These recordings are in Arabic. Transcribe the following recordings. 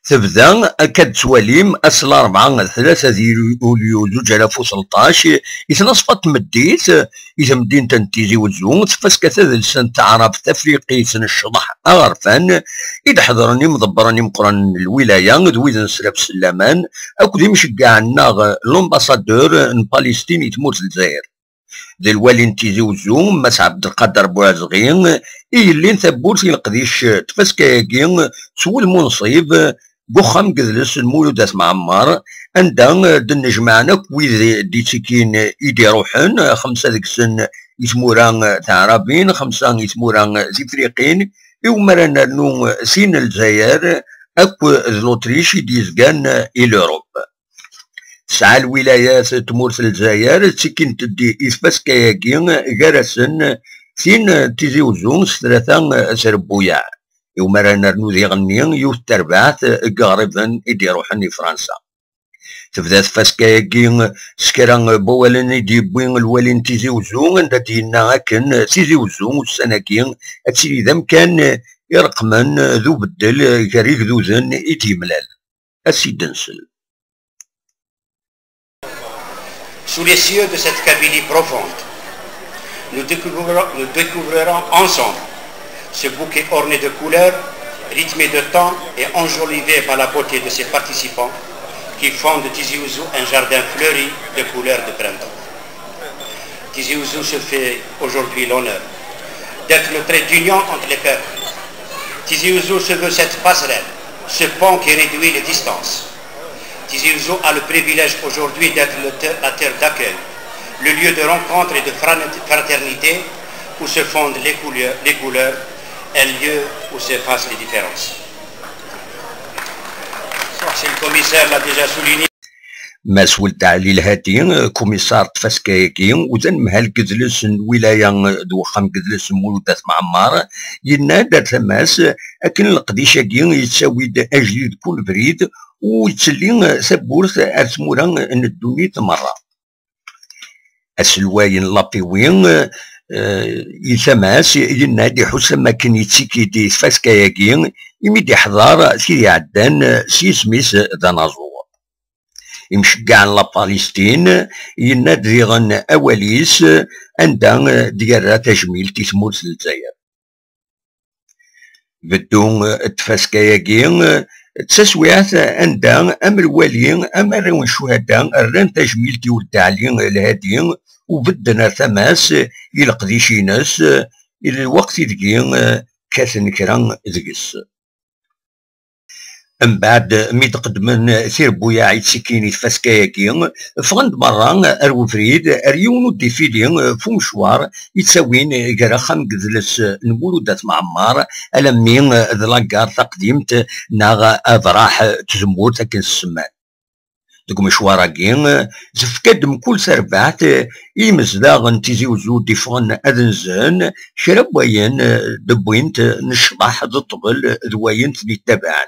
تبدا كتواليم أصل 4/3 2013 يتنصفت مديت إذا مدينة تنتيزي وزون تفاس كثاث لسان تعرف تفريقي سن الشضح أغرفان إذا حضرني مضبرني مقرن الولاية دويد نسرب سلامان أكو دي مشجعنا لومباسادور بالستين يتموت الجزائر ذي الوالي نتيزي وزون مس عبد القادر بوعزغين اللي نثبوت القديش تفاس كاكين سوى المنصيب بوخام قذلس المولودات معمر عندها دنج معنا كويز دي تسكين يدي روحن 5 ذيك السن يتموران تعرابين 5 يتموران زفريقين يومرنا نو سين الجزائر اكو زلوتريش يديزكان الى اوروب. تسعى الولايات تمورت الجزائر تسكين تدي إثباس كياكين جرسن سين تيزي وزون 3 سربويا يوم رانا نوذي غنيين يوث تربعت قاربا يدي روحني فرنسا. تبدا تفاسكاكين سكران بوالن يدي بوين الوالين تيزي وزون عند دينا كان تيزي وزون والسناكين اتسيلي ذم كان يرقمن ذو بدل كريك ذو ذن يدي ملال السيد نسل. Sous les cieux de cette Kabylie profonde, nous découvrirons ensemble ce bouquet orné de couleurs, rythmé de temps et enjolivé par la beauté de ses participants qui font de Tizi Ouzou un jardin fleuri de couleurs de printemps. Tizi Ouzou se fait aujourd'hui l'honneur d'être le trait d'union entre les peuples. Tizi Ouzou se veut cette passerelle, ce pont qui réduit les distances. Tizi Ouzou a le privilège aujourd'hui d'être la terre d'accueil, le lieu de rencontre et de fraternité où se fondent les couleurs, un lieu où s'effacent les différences. Si le commissaire l'a déjà souligné. مسؤول تعليل هاتين كوميسار تفاسكايكين وذن مهال قدلس الولاية دوخام قدلس مولودات معمار ينادى تماس أكن القديشاكين يتساوي أجليد كل بريد ويتسلين سبورث أرسمورا أن الدنيا مرة السلواين لابيوين يتماس ينادي حسن ما كان يتسيكي دي تفاسكايكين يميدي حضار سيدي عدان سيسميس دانازور يمشقع لا بالستين ينادي غن أواليس عندها ديال تجميل تيسمورت الجزائر بدون تفاسكايكين تسويات عندها أم الواليين أم الرون الشهداء الران تجميل تيولد عليهم الهاديين وبدنا ثماس يلقديشي ناس إلى الوقت يدقين كاثن كران ذقس من بعد مي تقدمن سير بويا عيد سكيني فاسكايكين فغند مرة أروفريد أريونو ديفيدين فمشوار يتساوين كراخام قدلس المولودات معمار ألمين ذلاكار تقديمت ناغ أضراح تزمور تاكن السمان دوك مشواراكين زفكاد كل سربعت يمزداغن تيزي وزو ديفغن أذنزان شرب وين دبوينت نشطح ضطبل ذوينت دي تبعن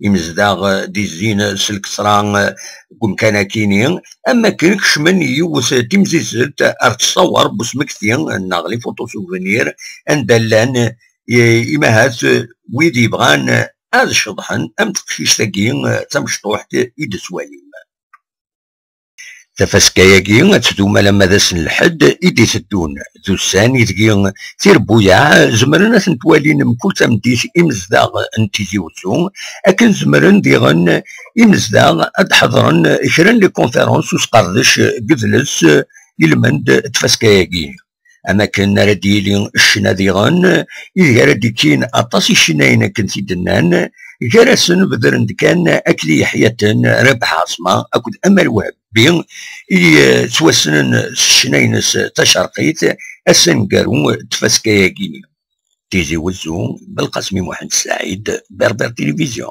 يمزداغ دي الزين سلك صران كون كان كينين اما كنكش من يوث تمزيزت ارتصور بسمكتين ناغلي فوتو سوفينير اندلان يمهات ويدي بغان هذا شضحن ام تقشيش تاكين تمشطوح يدسوالي تفاسكاياكين تدوما لما ذا سن الحد إيدي تدون ذو الساني تقين تير بويا زمرنا تنتوالين مكل تمديث إمزداغ انتيزي وزون أكن زمرن ديغن إمزداغ أد حضرن إشرن لي كونفيرونس وسقردش قذلس يلمند تفاسكاياكين أما كان رديلين الشنا ديغن إذا رديكين أطاسي شناين كنتي دنان جرسن بدرند كان أكلي حياة ربح عصمة أكد أمل وهب بين توسنن الشناينس تشرقيت السنقارو تفاسكاياكيني تيزي وزون بالقاسمي محمد السعيد بربر تلفزيون.